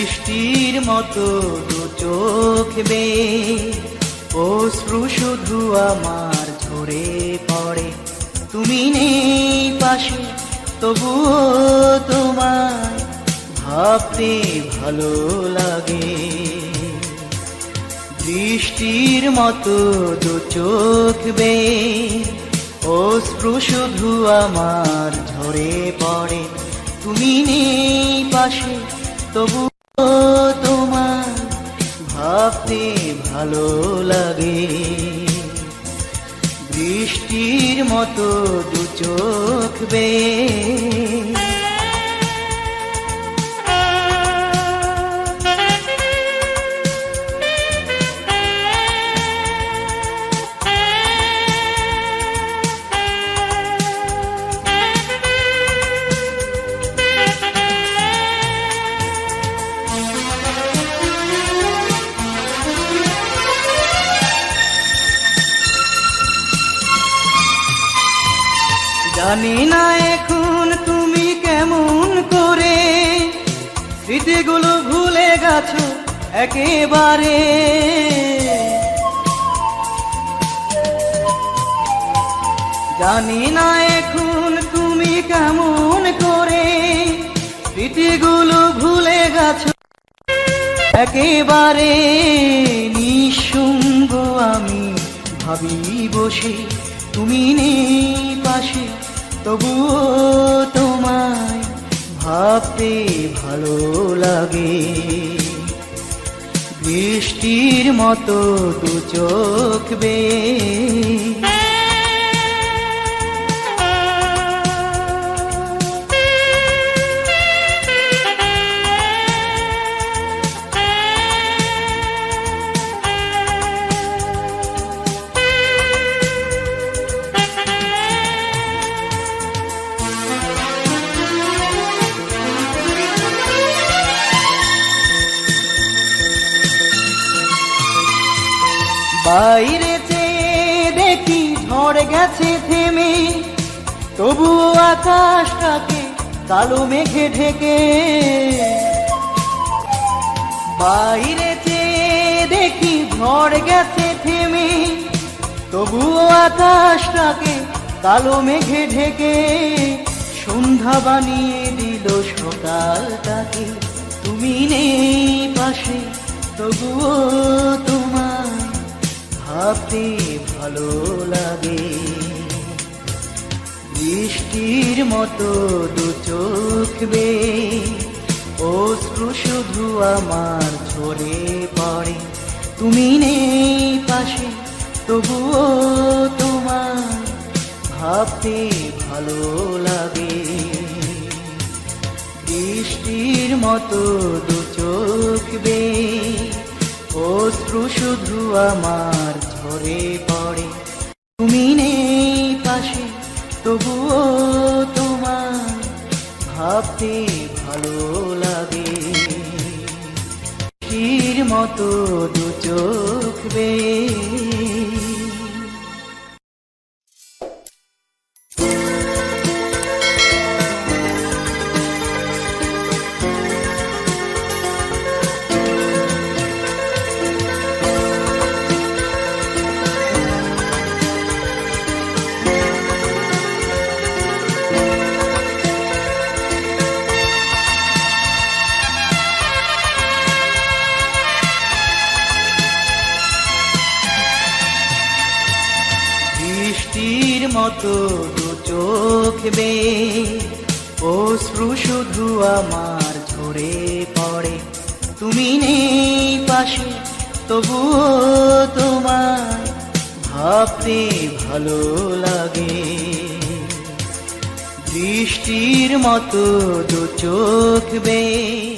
বৃষ্টির মতো দু চোখ বেয়ে অশ্রু শুধু আমার ঝরে পড়ে। তুমি নেই পাশে তবুও তোমায় ভাবতে ভালো লাগে। বৃষ্টির মতো দু চোখ বেয়ে অশ্রু শুধু আমার ঝরে পড়ে। তুমি নেই পাশে তবুও তোমায় ভাবতে ভালো লাগে। বৃষ্টির মতো দু চোখ বেয়ে জানি না এখন তুমি কেমন করে স্মৃতিগুলো ভুলে গেছো একেবারে। জানি না এখন তুমি কেমন করে স্মৃতিগুলো ভুলে গেছো একেবারে। নিঃসঙ্গ আমি ভাবি বসে তুমি নেই পাশে তবুও তোমায় ভাবতে ভালো লাগে। বৃষ্টির মতো দু চোখ বেয়ে বাইরে চেয়ে দেখি ঝড় গেছে থেমে, তবুও আকাশটাকে কালো মেঘে ঢেকে। বাইরে চেয়ে দেখি ঝড় গেছে থেমে, তবুও আকাশটাকে কালো মেঘে ঢেকে। সন্ধ্যা বানিয়ে দিল সকালটাকে, তুমি নেই পাশে তবুও তোমার ভাবতে ভালো লাগে। বৃষ্টির মতো দু চোখ বেয়ে অশ্রু শুধু আমার ঝরে পড়ে। তুমি নেই পাশে তবুও তোমার ভাবতে ভালো লাগে। বৃষ্টির মতো দু চোখ বেয়ে অশ্রু শুধু আমার ঝরে পড়ে। তুমি নেই পাশে তবুও তোমার ভাবতে ভালো লাগে। বৃষ্টির মতো দু চোখ বেয়ে বৃষ্টির মতো দু চোখ বেয়ে অশ্রু শুধু আমার ঝরে পড়ে। তুমি নেই পাশে তবুও তোমার ভাবতে ভালো লাগে। বৃষ্টির মতো দু চোখ বেয়ে